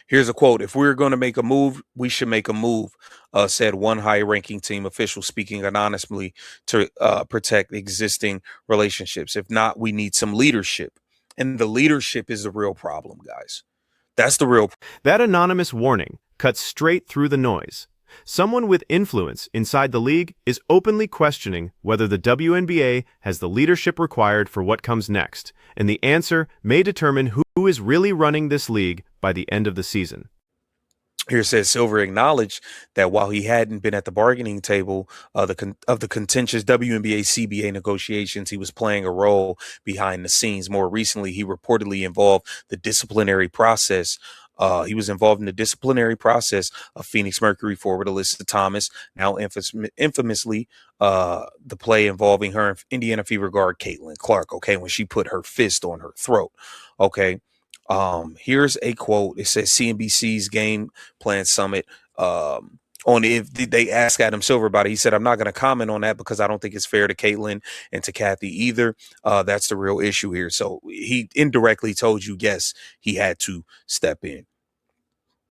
Here's a quote: "If we're going to make a move, we should make a move," said one high-ranking team official, speaking anonymously to protect existing relationships. If not, we need some leadership, and the leadership is the real problem, guys. That's the real. That anonymous warning cuts straight through the noise. Someone with influence inside the league is openly questioning whether the WNBA has the leadership required for what comes next, and the answer may determine who is really running this league by the end of the season. Here says Silver acknowledged that while he hadn't been at the bargaining table of the contentious WNBA CBA negotiations, he was playing a role behind the scenes. More recently, he reportedly involved the disciplinary process. He was involved in the disciplinary process of Phoenix Mercury forward Alyssa Thomas, now infamously the play involving her Indiana Fever guard Caitlin Clark. Okay, when she put her fist on her throat. Okay. Here's a quote. It says CNBC's Game Plan Summit. On if they asked Adam Silver about it, he said, "I'm not going to comment on that because I don't think it's fair to Caitlin and to Kathy either. That's the real issue here." So he indirectly told you, yes, he had to step in.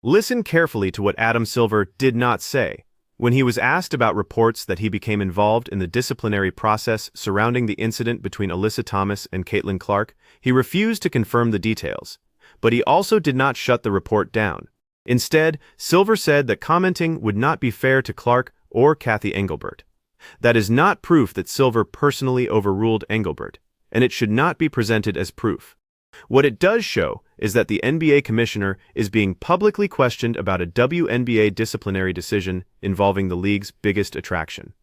Listen carefully to what Adam Silver did not say. When he was asked about reports that he became involved in the disciplinary process surrounding the incident between Alyssa Thomas and Caitlin Clark, he refused to confirm the details. But he also did not shut the report down. Instead, Silver said that commenting would not be fair to Clark or Kathy Engelbert. That is not proof that Silver personally overruled Engelbert, and it should not be presented as proof. What it does show is that the NBA commissioner is being publicly questioned about a WNBA disciplinary decision involving the league's biggest attraction.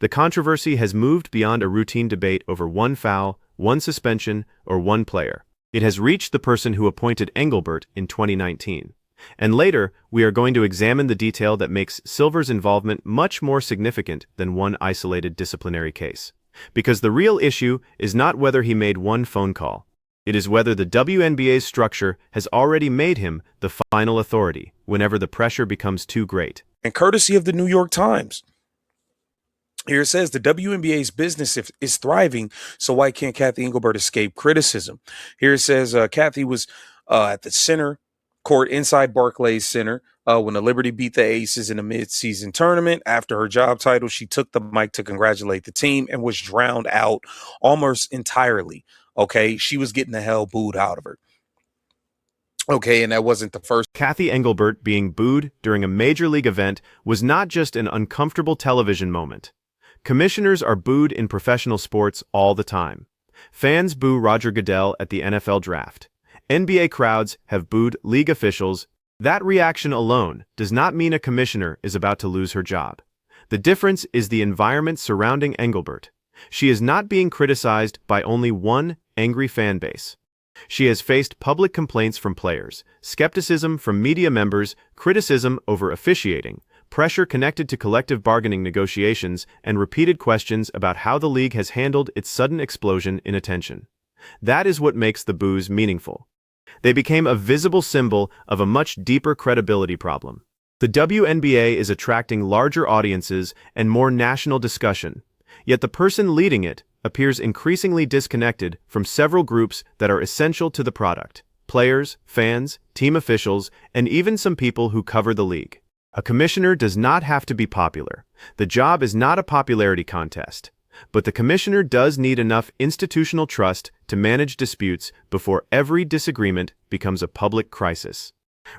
The controversy has moved beyond a routine debate over one foul, one suspension, or one player. It has reached the person who appointed Engelbert in 2019. And later, we are going to examine the detail that makes Silver's involvement much more significant than one isolated disciplinary case. Because the real issue is not whether he made one phone call. It is whether the WNBA's structure has already made him the final authority whenever the pressure becomes too great. And courtesy of the New York Times. Here it says the WNBA's business is thriving, so why can't Kathy Engelbert escape criticism? Here it says Kathy was at the center court inside Barclays Center when the Liberty beat the Aces in a mid-season tournament. After her job title, she took the mic to congratulate the team and was drowned out almost entirely. Okay, she was getting the hell booed out of her. Okay, and that wasn't the first. Kathy Engelbert being booed during a major league event was not just an uncomfortable television moment. Commissioners are booed in professional sports all the time. Fans boo Roger Goodell at the NFL draft. NBA crowds have booed league officials. That reaction alone does not mean a commissioner is about to lose her job. The difference is the environment surrounding Engelbert. She is not being criticized by only one angry fan base. She has faced public complaints from players, skepticism from media members, criticism over officiating, pressure connected to collective bargaining negotiations, and repeated questions about how the league has handled its sudden explosion in attention. That is what makes the boos meaningful. They became a visible symbol of a much deeper credibility problem. The WNBA is attracting larger audiences and more national discussion, yet the person leading it appears increasingly disconnected from several groups that are essential to the product: players, fans, team officials, and even some people who cover the league. A commissioner does not have to be popular. The job is not a popularity contest. But the commissioner does need enough institutional trust to manage disputes before every disagreement becomes a public crisis.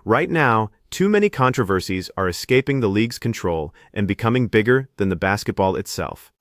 Right now, too many controversies are escaping the league's control and becoming bigger than the basketball itself.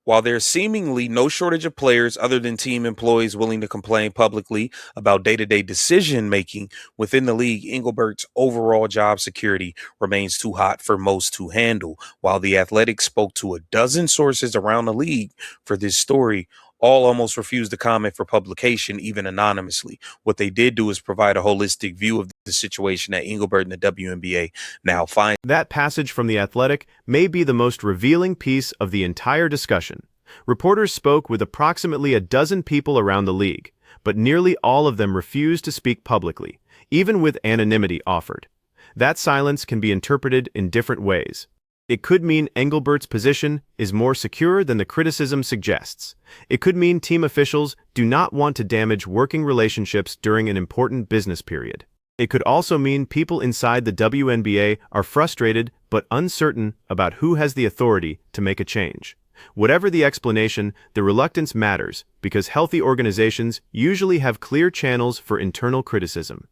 While there's seemingly no shortage of players other than team employees willing to complain publicly about day-to-day decision-making within the league, Engelbert's overall job security remains too hot for most to handle. While The Athletic spoke to a dozen sources around the league for this story, all almost refused to comment for publication, even anonymously. What they did do is provide a holistic view of the situation that Engelbert and the WNBA now find. That passage from The Athletic may be the most revealing piece of the entire discussion. Reporters spoke with approximately a dozen people around the league, but nearly all of them refused to speak publicly, even with anonymity offered. That silence can be interpreted in different ways. It could mean Engelbert's position is more secure than the criticism suggests. It could mean team officials do not want to damage working relationships during an important business period. It could also mean people inside the WNBA are frustrated but uncertain about who has the authority to make a change. Whatever the explanation, the reluctance matters because healthy organizations usually have clear channels for internal criticism.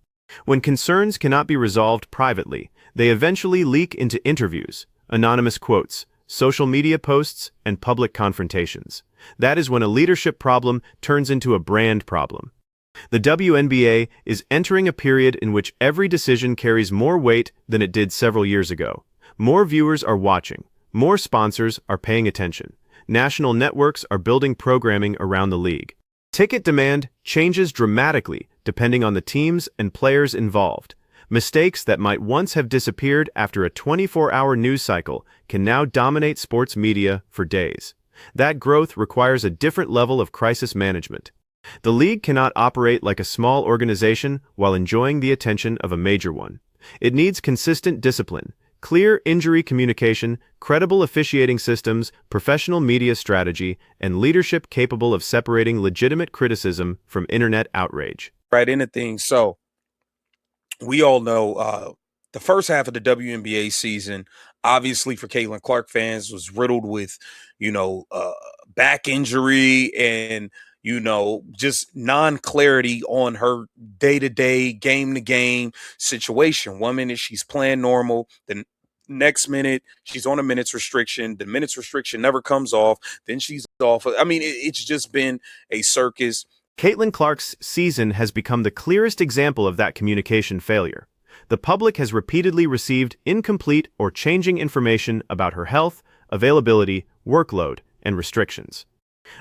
When concerns cannot be resolved privately, they eventually leak into interviews, anonymous quotes, social media posts, and public confrontations. That is when a leadership problem turns into a brand problem. The WNBA is entering a period in which every decision carries more weight than it did several years ago. More viewers are watching. More sponsors are paying attention. National networks are building programming around the league. Ticket demand changes dramatically depending on the teams and players involved. Mistakes that might once have disappeared after a 24-hour news cycle can now dominate sports media for days. That growth requires a different level of crisis management. The league cannot operate like a small organization while enjoying the attention of a major one. It needs consistent discipline, clear injury communication, credible officiating systems, professional media strategy, and leadership capable of separating legitimate criticism from internet outrage. Right into things. So we all know the first half of the WNBA season, obviously for Caitlin Clark fans, was riddled with, back injury and, just non-clarity on her day-to-day, game-to-game situation. 1 minute she's playing normal, the next minute she's on a minutes restriction. The minutes restriction never comes off. Then she's off. I mean, it's just been a circus. Caitlin Clark's season has become the clearest example of that communication failure. The public has repeatedly received incomplete or changing information about her health, availability, workload, and restrictions.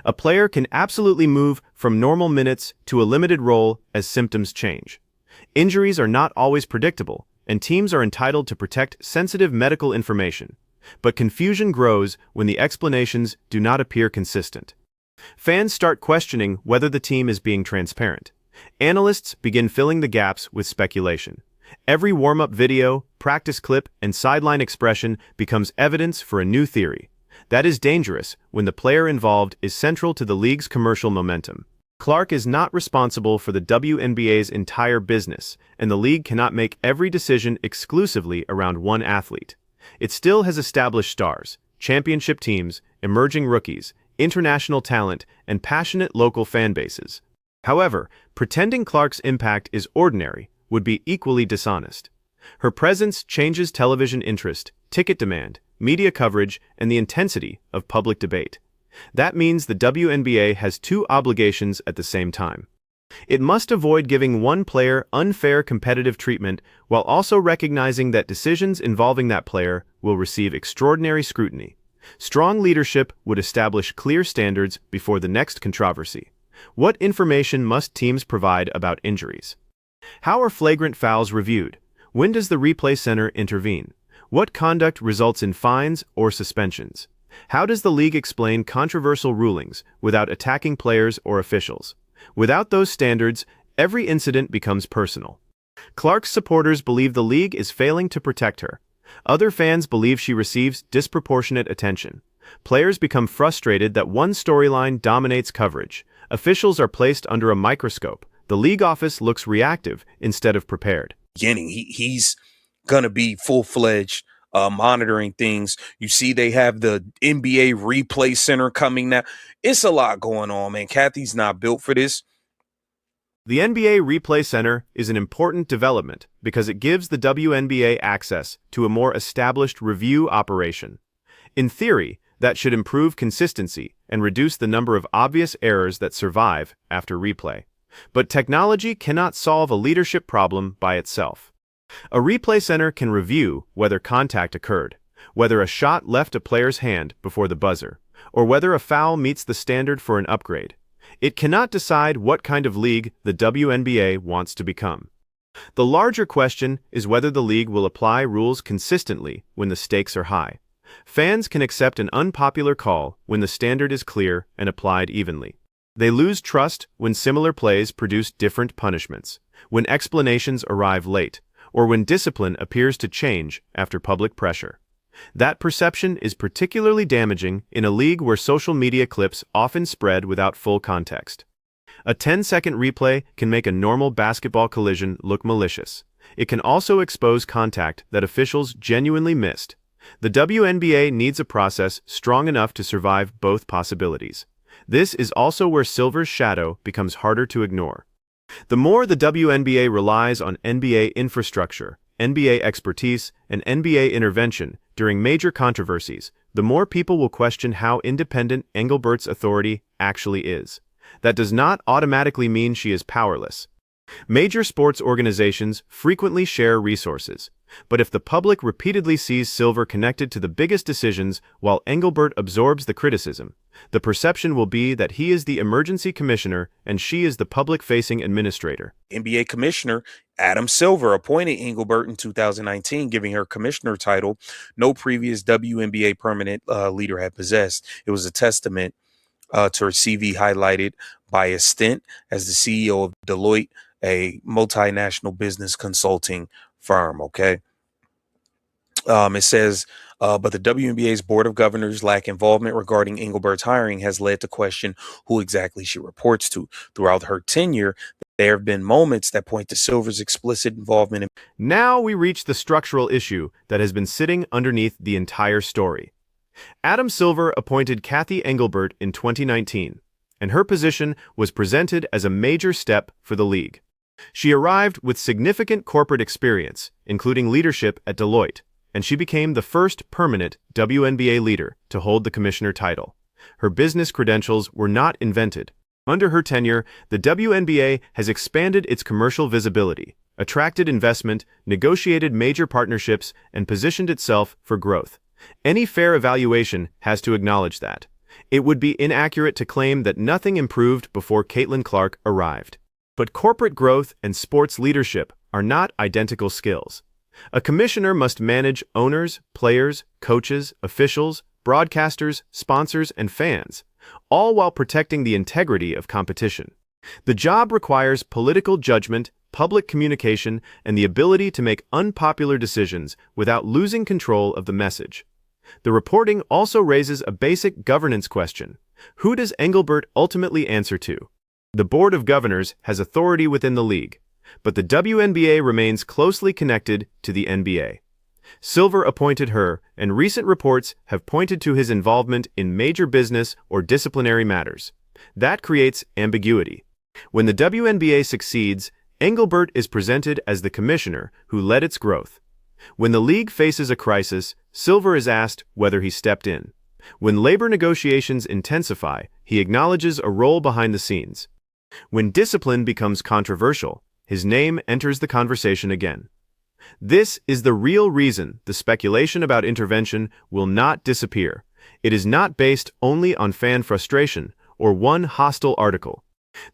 A player can absolutely move from normal minutes to a limited role as symptoms change. Injuries are not always predictable, and teams are entitled to protect sensitive medical information. But confusion grows when the explanations do not appear consistent. Fans start questioning whether the team is being transparent. Analysts begin filling the gaps with speculation. Every warm-up video, practice clip, and sideline expression becomes evidence for a new theory. That is dangerous when the player involved is central to the league's commercial momentum. Clark is not responsible for the WNBA's entire business, and the league cannot make every decision exclusively around one athlete. It still has established stars, championship teams, emerging rookies, international talent, and passionate local fan bases. However, pretending Clark's impact is ordinary would be equally dishonest. Her presence changes television interest, ticket demand, media coverage, and the intensity of public debate. That means the WNBA has two obligations at the same time. It must avoid giving one player unfair competitive treatment while also recognizing that decisions involving that player will receive extraordinary scrutiny. Strong leadership would establish clear standards before the next controversy. What information must teams provide about injuries? How are flagrant fouls reviewed? When does the replay center intervene? What conduct results in fines or suspensions? How does the league explain controversial rulings without attacking players or officials? Without those standards, every incident becomes personal. Clark's supporters believe the league is failing to protect her. Other fans believe she receives disproportionate attention. Players become frustrated that one storyline dominates coverage. Officials are placed under a microscope. The league office looks reactive instead of prepared. He's going to be full-fledged monitoring things. You see they have the NBA replay center coming now. It's a lot going on, man. Kathy's not built for this. The NBA Replay Center is an important development because it gives the WNBA access to a more established review operation. In theory, that should improve consistency and reduce the number of obvious errors that survive after replay. But technology cannot solve a leadership problem by itself. A replay center can review whether contact occurred, whether a shot left a player's hand before the buzzer, or whether a foul meets the standard for an upgrade. It cannot decide what kind of league the WNBA wants to become. The larger question is whether the league will apply rules consistently when the stakes are high. Fans can accept an unpopular call when the standard is clear and applied evenly. They lose trust when similar plays produce different punishments, when explanations arrive late, or when discipline appears to change after public pressure. That perception is particularly damaging in a league where social media clips often spread without full context. A 10-second replay can make a normal basketball collision look malicious. It can also expose contact that officials genuinely missed. The WNBA needs a process strong enough to survive both possibilities. This is also where Silver's shadow becomes harder to ignore. The more the WNBA relies on NBA infrastructure, NBA expertise, and NBA intervention during major controversies, the more people will question how independent Engelbert's authority actually is. That does not automatically mean she is powerless. Major sports organizations frequently share resources, but if the public repeatedly sees Silver connected to the biggest decisions while Engelbert absorbs the criticism, the perception will be that he is the emergency commissioner and she is the public-facing administrator. NBA Commissioner Adam Silver appointed Engelbert in 2019, giving her commissioner title no previous WNBA permanent leader had possessed. It was a testament to her CV, highlighted by a stint as the CEO of Deloitte, a multinational business consulting firm. Okay. It says, but the WNBA's board of governors lack involvement regarding Engelbert's hiring has led to question who exactly she reports to. Throughout her tenure, there have been moments that point to Silver's explicit involvement in. Now we reach the structural issue that has been sitting underneath the entire story. Adam Silver appointed Kathy Engelbert in 2019, and her position was presented as a major step for the league. She arrived with significant corporate experience, including leadership at Deloitte, and she became the first permanent WNBA leader to hold the commissioner title. Her business credentials were not invented. Under her tenure, the WNBA has expanded its commercial visibility, attracted investment, negotiated major partnerships, and positioned itself for growth. Any fair evaluation has to acknowledge that. It would be inaccurate to claim that nothing improved before Caitlin Clark arrived. But corporate growth and sports leadership are not identical skills. A commissioner must manage owners, players, coaches, officials, broadcasters, sponsors, and fans, all while protecting the integrity of competition. The job requires political judgment, public communication, and the ability to make unpopular decisions without losing control of the message. The reporting also raises a basic governance question. Who does Engelbert ultimately answer to? The Board of Governors has authority within the league, but the WNBA remains closely connected to the NBA. Silver appointed her, and recent reports have pointed to his involvement in major business or disciplinary matters. That creates ambiguity. When the WNBA succeeds, Engelbert is presented as the commissioner who led its growth. When the league faces a crisis, Silver is asked whether he stepped in. When labor negotiations intensify, he acknowledges a role behind the scenes. When discipline becomes controversial, his name enters the conversation again. This is the real reason the speculation about intervention will not disappear. It is not based only on fan frustration or one hostile article.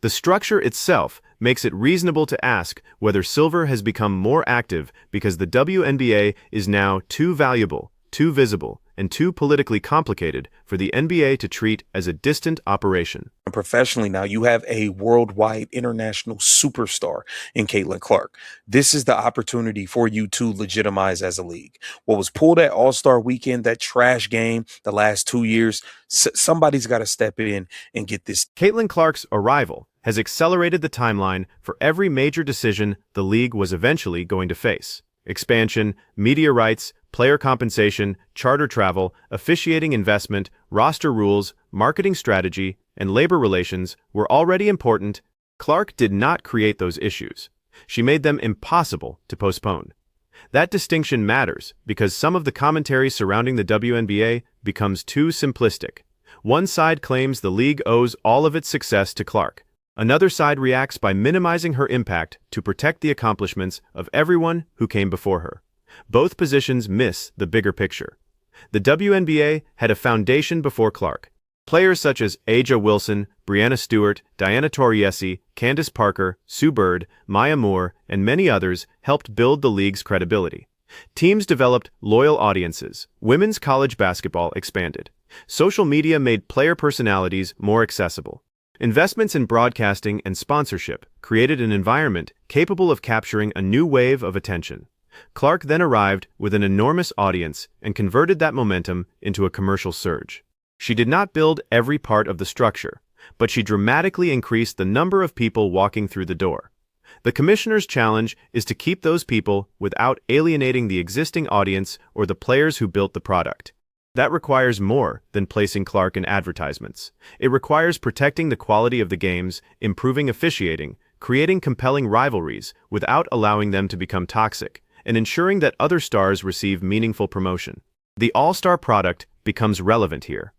The structure itself makes it reasonable to ask whether Silver has become more active because the WNBA is now too valuable, too visible, and too politically complicated for the NBA to treat as a distant operation. Professionally now, you have a worldwide international superstar in Caitlin Clark. This is the opportunity for you to legitimize as a league. What was pulled at All-Star Weekend, that trash game the last 2 years, somebody's got to step in and get this. Caitlin Clark's arrival has accelerated the timeline for every major decision the league was eventually going to face. Expansion, media rights, player compensation, charter travel, officiating investment, roster rules, marketing strategy, and labor relations were already important. Clark did not create those issues. She made them impossible to postpone. That distinction matters because some of the commentary surrounding the WNBA becomes too simplistic. One side claims the league owes all of its success to Clark. Another side reacts by minimizing her impact to protect the accomplishments of everyone who came before her. Both positions miss the bigger picture. The WNBA had a foundation before Clark. Players such as Aja Wilson, Breanna Stewart, Diana Taurasi, Candace Parker, Sue Bird, Maya Moore, and many others helped build the league's credibility. Teams developed loyal audiences. Women's college basketball expanded. Social media made player personalities more accessible. Investments in broadcasting and sponsorship created an environment capable of capturing a new wave of attention. Clark then arrived with an enormous audience and converted that momentum into a commercial surge. She did not build every part of the structure, but she dramatically increased the number of people walking through the door. The commissioner's challenge is to keep those people without alienating the existing audience or the players who built the product. That requires more than placing Clark in advertisements. It requires protecting the quality of the games, improving officiating, creating compelling rivalries without allowing them to become toxic, and ensuring that other stars receive meaningful promotion. The all-star product becomes relevant here.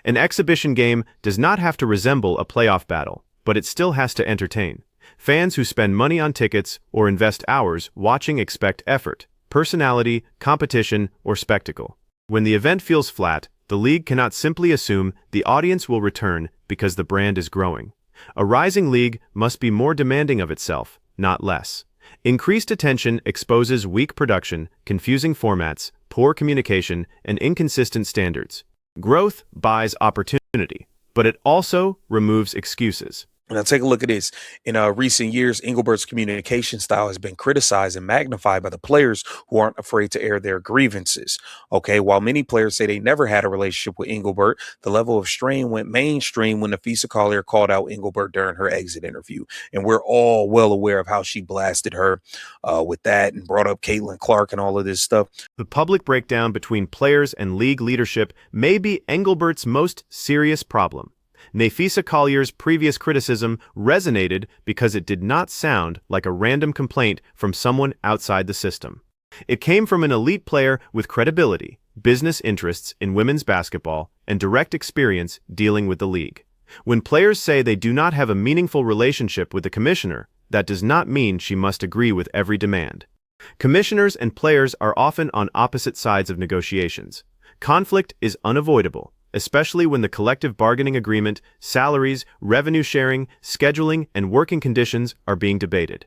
An exhibition game does not have to resemble a playoff battle, but it still has to entertain. Fans who spend money on tickets or invest hours watching expect effort, personality, competition, or spectacle. When the event feels flat, the league cannot simply assume the audience will return because the brand is growing. A rising league must be more demanding of itself, not less. Increased attention exposes weak production, confusing formats, poor communication, and inconsistent standards. Growth buys opportunity, but it also removes excuses. Now, take a look at this. In recent years, Engelbert's communication style has been criticized and magnified by the players who aren't afraid to air their grievances. Okay, while many players say they never had a relationship with Engelbert, the level of strain went mainstream when Nafisa Collier called out Engelbert during her exit interview. And we're all well aware of how she blasted her with that and brought up Caitlin Clark and all of this stuff. The public breakdown between players and league leadership may be Engelbert's most serious problem. Nafisa Collier's previous criticism resonated because it did not sound like a random complaint from someone outside the system. It came from an elite player with credibility, business interests in women's basketball, and direct experience dealing with the league. When players say they do not have a meaningful relationship with the commissioner, that does not mean she must agree with every demand. Commissioners and players are often on opposite sides of negotiations. Conflict is unavoidable, especially when the collective bargaining agreement, salaries, revenue sharing, scheduling, and working conditions are being debated.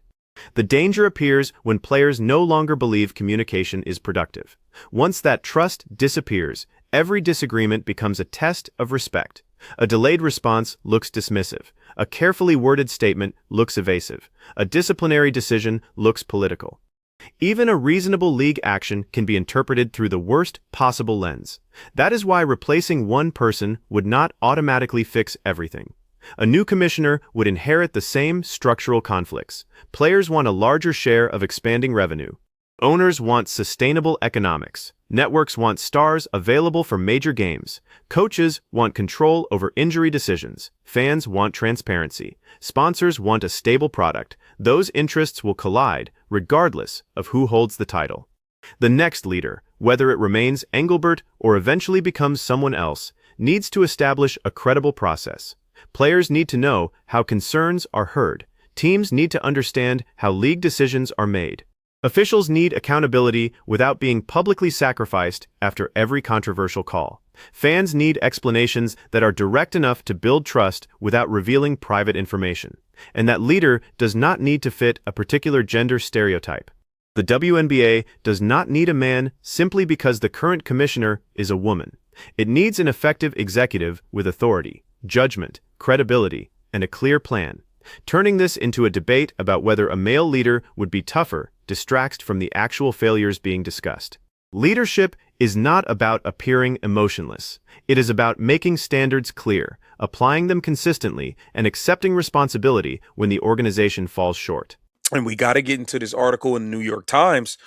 The danger appears when players no longer believe communication is productive. Once that trust disappears, every disagreement becomes a test of respect. A delayed response looks dismissive. A carefully worded statement looks evasive. A disciplinary decision looks political. Even a reasonable league action can be interpreted through the worst possible lens. That is why replacing one person would not automatically fix everything. A new commissioner would inherit the same structural conflicts. Players want a larger share of expanding revenue. Owners want sustainable economics. Networks want stars available for major games. Coaches want control over injury decisions. Fans want transparency. Sponsors want a stable product. Those interests will collide, regardless of who holds the title. The next leader, whether it remains Engelbert or eventually becomes someone else, needs to establish a credible process. Players need to know how concerns are heard. Teams need to understand how league decisions are made. Officials need accountability without being publicly sacrificed after every controversial call. Fans need explanations that are direct enough to build trust without revealing private information. And that leader does not need to fit a particular gender stereotype. The WNBA does not need a man simply because the current commissioner is a woman. It needs an effective executive with authority, judgment, credibility, and a clear plan. Turning this into a debate about whether a male leader would be tougher distracts from the actual failures being discussed. Leadership is not about appearing emotionless. It is about making standards clear, applying them consistently, and accepting responsibility when the organization falls short. And we got to get into this article in the New York Times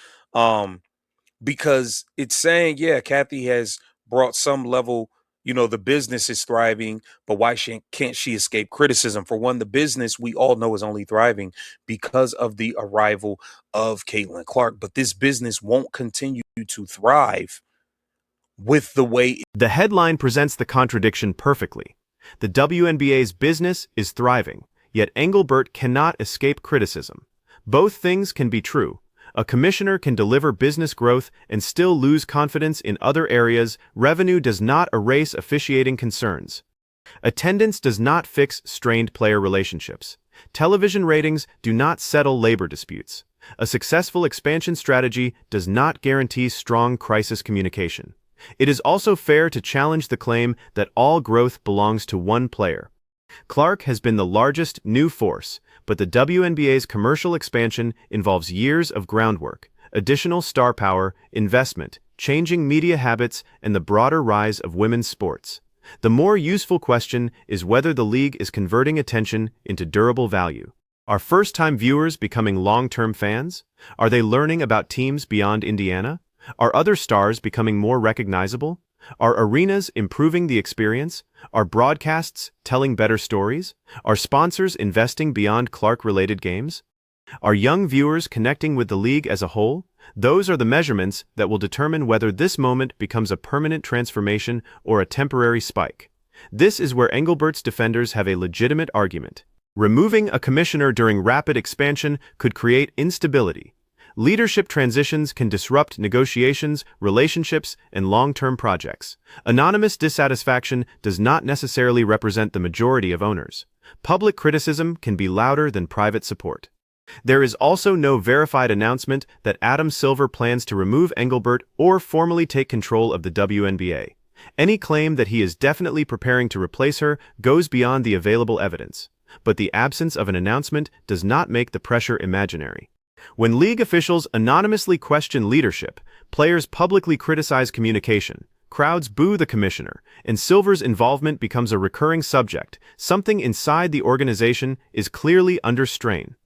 because it's saying, yeah, Kathy has brought some level, the business is thriving, but why can't she escape criticism? For one, the business we all know is only thriving because of the arrival of Caitlin Clark, but this business won't continue to thrive with the way. The headline presents the contradiction perfectly. The WNBA's business is thriving, yet Engelbert cannot escape criticism. Both things can be true. A commissioner can deliver business growth and still lose confidence in other areas. Revenue does not erase officiating concerns. Attendance does not fix strained player relationships. Television ratings do not settle labor disputes. A successful expansion strategy does not guarantee strong crisis communication. It is also fair to challenge the claim that all growth belongs to one player. Clark has been the largest new force, but the WNBA's commercial expansion involves years of groundwork, additional star power, investment, changing media habits, and the broader rise of women's sports. The more useful question is whether the league is converting attention into durable value. Are first-time viewers becoming long-term fans? Are they learning about teams beyond Indiana? Are other stars becoming more recognizable? Are arenas improving the experience? Are broadcasts telling better stories? Are sponsors investing beyond Clark-related games? Are young viewers connecting with the league as a whole? Those are the measurements that will determine whether this moment becomes a permanent transformation or a temporary spike. This is where Engelbert's defenders have a legitimate argument. Removing a commissioner during rapid expansion could create instability. Leadership transitions can disrupt negotiations, relationships, and long-term projects. Anonymous dissatisfaction does not necessarily represent the majority of owners. Public criticism can be louder than private support. There is also no verified announcement that Adam Silver plans to remove Engelbert or formally take control of the WNBA. Any claim that he is definitely preparing to replace her goes beyond the available evidence. But the absence of an announcement does not make the pressure imaginary. When league officials anonymously question leadership, players publicly criticize communication, crowds boo the commissioner, and Silver's involvement becomes a recurring subject, something inside the organization is clearly under strain.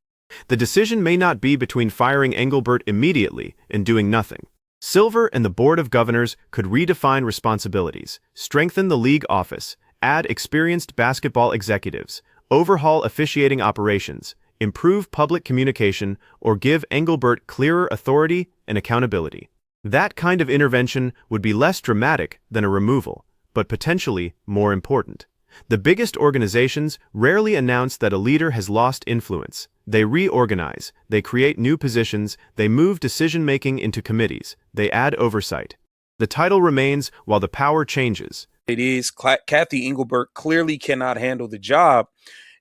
The decision may not be between firing Engelbert immediately and doing nothing. Silver and the Board of Governors could redefine responsibilities, strengthen the league office, add experienced basketball executives, overhaul officiating operations, improve public communication, or give Engelbert clearer authority and accountability. That kind of intervention would be less dramatic than a removal, but potentially more important. The biggest organizations rarely announce that a leader has lost influence. They reorganize, they create new positions, they move decision-making into committees, they add oversight. The title remains while the power changes. It is Kathy Engelbert clearly cannot handle the job.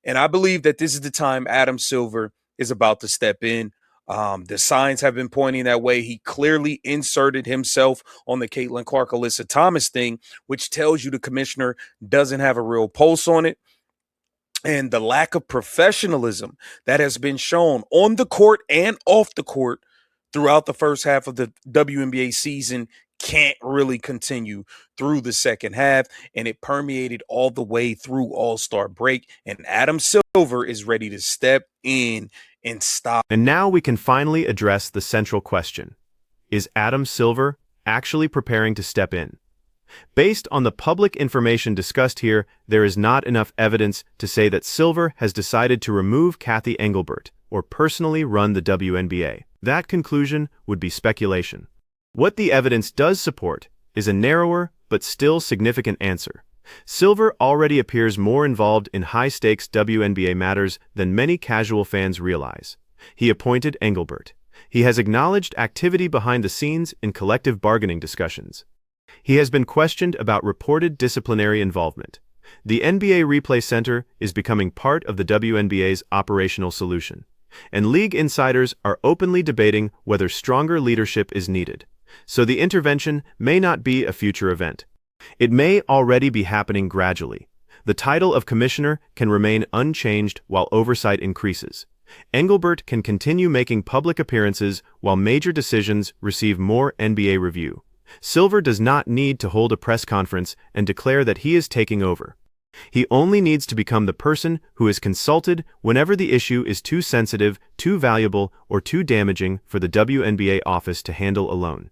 And I believe that this is the time Adam Silver is about to step in. The signs have been pointing that way. He clearly inserted himself on the Caitlin Clark, Alyssa Thomas thing, which tells you the commissioner doesn't have a real pulse on it. And the lack of professionalism that has been shown on the court and off the court throughout the first half of the WNBA season can't really continue through the second half, and it permeated all the way through All-Star break, and Adam Silver is ready to step in and stop. And now we can finally address the central question. Is Adam Silver actually preparing to step in? Based on the public information discussed here, there is not enough evidence to say that Silver has decided to remove Kathy Engelbert or personally run the WNBA. That conclusion would be speculation. What the evidence does support is a narrower but still significant answer. Silver already appears more involved in high-stakes WNBA matters than many casual fans realize. He appointed Engelbert. He has acknowledged activity behind the scenes in collective bargaining discussions. He has been questioned about reported disciplinary involvement. The NBA Replay Center is becoming part of the WNBA's operational solution, and league insiders are openly debating whether stronger leadership is needed. So the intervention may not be a future event. It may already be happening gradually. The title of commissioner can remain unchanged while oversight increases. Engelbert can continue making public appearances while major decisions receive more NBA review. Silver does not need to hold a press conference and declare that he is taking over. He only needs to become the person who is consulted whenever the issue is too sensitive, too valuable, or too damaging for the WNBA office to handle alone.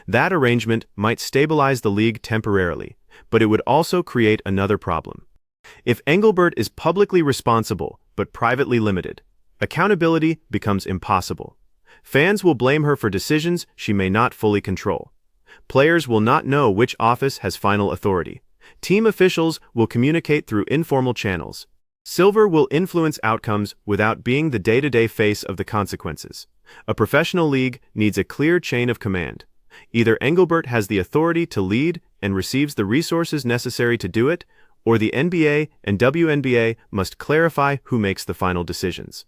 That arrangement might stabilize the league temporarily, but it would also create another problem. If Engelbert is publicly responsible but privately limited, accountability becomes impossible. Fans will blame her for decisions she may not fully control. Players will not know which office has final authority. Team officials will communicate through informal channels. Silver will influence outcomes without being the day-to-day face of the consequences. A professional league needs a clear chain of command. Either Engelbert has the authority to lead and receives the resources necessary to do it, or the NBA and WNBA must clarify who makes the final decisions.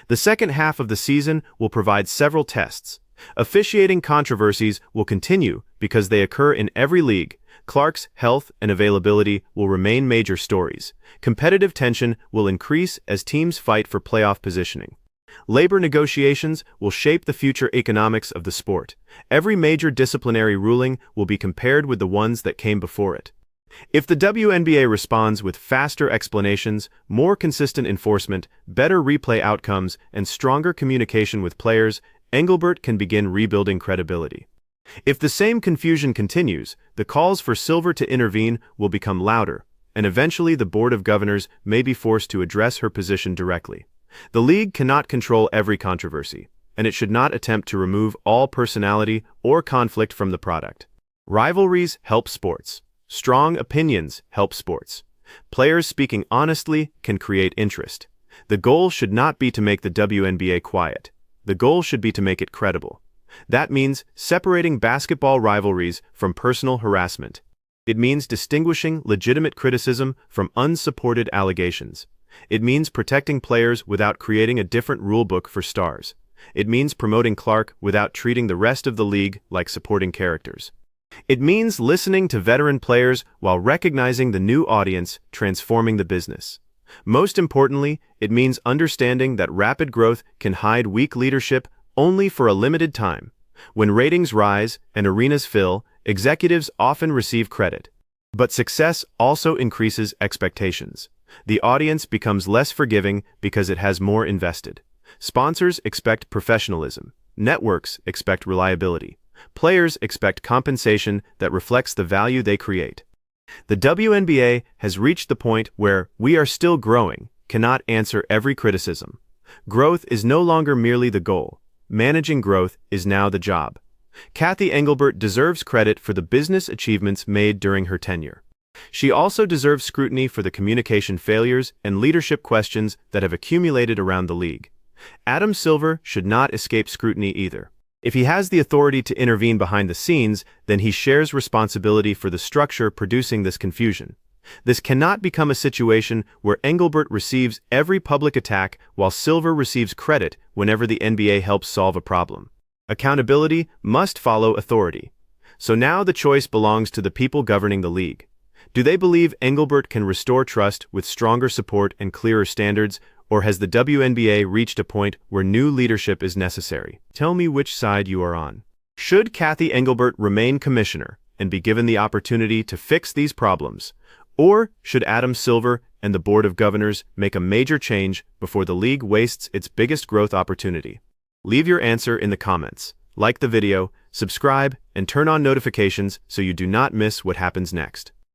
The second half of the season will provide several tests. Officiating controversies will continue because they occur in every league. Clark's health and availability will remain major stories. Competitive tension will increase as teams fight for playoff positioning. Labor negotiations will shape the future economics of the sport. Every major disciplinary ruling will be compared with the ones that came before it. If the WNBA responds with faster explanations, more consistent enforcement, better replay outcomes, and stronger communication with players, Engelbert can begin rebuilding credibility. If the same confusion continues, the calls for Silver to intervene will become louder, and eventually the Board of Governors may be forced to address her position directly. The league cannot control every controversy, and it should not attempt to remove all personality or conflict from the product. Rivalries help sports. Strong opinions help sports. Players speaking honestly can create interest. The goal should not be to make the WNBA quiet. The goal should be to make it credible. That means separating basketball rivalries from personal harassment. It means distinguishing legitimate criticism from unsupported allegations. It means protecting players without creating a different rulebook for stars. It means promoting Clark without treating the rest of the league like supporting characters. It means listening to veteran players while recognizing the new audience transforming the business. Most importantly, it means understanding that rapid growth can hide weak leadership only for a limited time. When ratings rise and arenas fill, executives often receive credit. But success also increases expectations. The audience becomes less forgiving because it has more invested. Sponsors expect professionalism. Networks expect reliability. Players expect compensation that reflects the value they create. The WNBA has reached the point where "we are still growing" cannot answer every criticism. Growth is no longer merely the goal. Managing growth is now the job. Cathy Engelbert deserves credit for the business achievements made during her tenure. She also deserves scrutiny for the communication failures and leadership questions that have accumulated around the league. Adam Silver should not escape scrutiny either. If he has the authority to intervene behind the scenes, then he shares responsibility for the structure producing this confusion. This cannot become a situation where Engelbert receives every public attack while Silver receives credit whenever the NBA helps solve a problem. Accountability must follow authority. So now the choice belongs to the people governing the league. Do they believe Engelbert can restore trust with stronger support and clearer standards, or has the WNBA reached a point where new leadership is necessary? Tell me which side you are on. Should Cathy Engelbert remain commissioner and be given the opportunity to fix these problems? Or should Adam Silver and the Board of Governors make a major change before the league wastes its biggest growth opportunity? Leave your answer in the comments. Like the video, subscribe, and turn on notifications so you do not miss what happens next.